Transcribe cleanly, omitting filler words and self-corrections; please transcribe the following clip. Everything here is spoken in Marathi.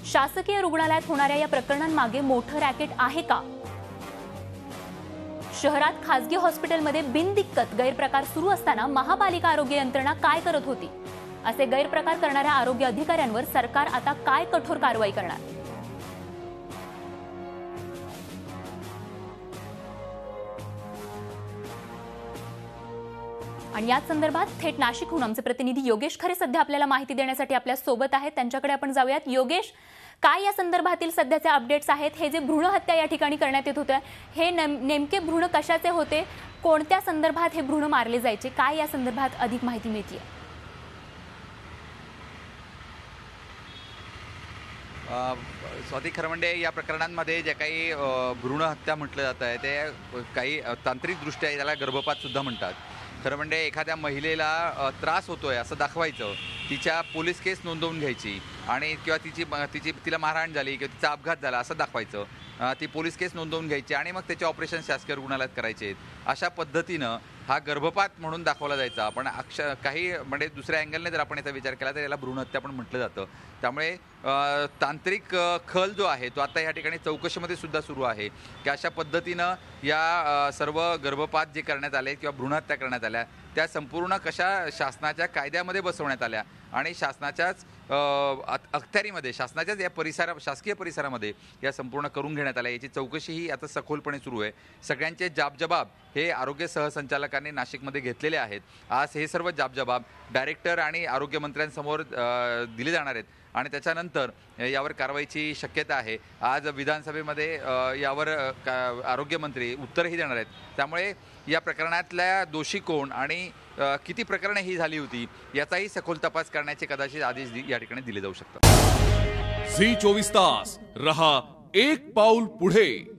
शासकीय रुग्णालयात होणाऱ्या या प्रकरणांमागे मोठं रॅकेट आहे का? शहरात खासगी हॉस्पिटलमध्ये बिनदिक्कत गैरप्रकार सुरू असताना महापालिका आरोग्य यंत्रणा काय करत होती? असे गैरप्रकार करणाऱ्या आरोग्य अधिकाऱ्यांवर सरकार आता काय कठोर कारवाई करणार? आणि याच संदर्भात थेट नाशिकहून आमचे प्रतिनिधी योगेश खरे सध्या आपल्याला माहिती देण्यासाठी आपल्या सोबत आहेत. त्यांच्याकडे आपण जाऊयात. योगेश, काय या संदर्भातील सध्याचे अपडेट्स आहेत? हे जे भ्रूण हत्या या ठिकाणी करण्यात येत होत्या, हे नेमके भ्रूण कशाचे होते? कोणत्या संदर्भात हे भ्रूण मारले जायचे? काय या संदर्भात अधिक माहिती मिळते? स्वाती खरवंडे, या प्रकरणांमध्ये जे काही भ्रूण हत्या म्हटलं जात आहे ते काही तांत्रिकदृष्ट्या त्याला गर्भपात सुद्धा म्हणतात. खरं म्हणजे एखाद्या महिलेला त्रास होतोय असं दाखवायचं, तिच्या पोलीस केस नोंदवून घ्यायची आणि किंवा तिला मारहाण झाली किंवा तिचा अपघात झाला असं दाखवायचं, ती पोलीस केस नोंदवून घ्यायची आणि मग त्याचे ऑपरेशन शासकीय रुग्णालयात करायचे. अशा पद्धतीनं हा गर्भपात म्हणून दाखवला जायचा. पण काही म्हणजे दुसऱ्या अँगलने जर आपण याचा विचार केला तर याला भ्रूण हत्या पण म्हटलं जातं. त्यामुळे तांत्रिक खल जो आहे तो आता या ठिकाणी चौकशीमध्ये सुद्धा सुरू आहे की अशा पद्धतीनं या सर्व गर्भपात जे करण्यात आले किंवा भ्रूण हत्या करण्यात आल्या त्या संपूर्ण कशा शासनाच्या कायद्यामध्ये बसवण्यात आल्या आणि शासनाच्याच अखत्यारीमध्ये, शासनाच्याच या शासकीय परिसरामध्ये या संपूर्ण करून घेण्यात आल्या, याची चौकशी ही आता सखोलपणे सुरू आहे. सगळ्यांचे जाबजबाब हे आरोग्य सहसंचालकांनी नाशिकमध्ये घेतलेले आहेत. आज हे सर्व जाबजबाब डायरेक्टर आणि आरोग्यमंत्र्यांसमोर दिले जाणार आहेत आणि त्याच्यानंतर यावर कारवाईची शक्यता आहे. आज विधानसभेमध्ये यावर आरोग्यमंत्री उत्तरही देणार आहेत. त्यामुळे या प्रकरणातल्या दोषी कोण आणि किती प्रकरणे ही झाली होती याचाही सखोल तपास करण्याचे कदाचित आदेश या ठिकाणी दिले जाऊ शकतात. झी 24 तास रहा एक पाऊल पुढे.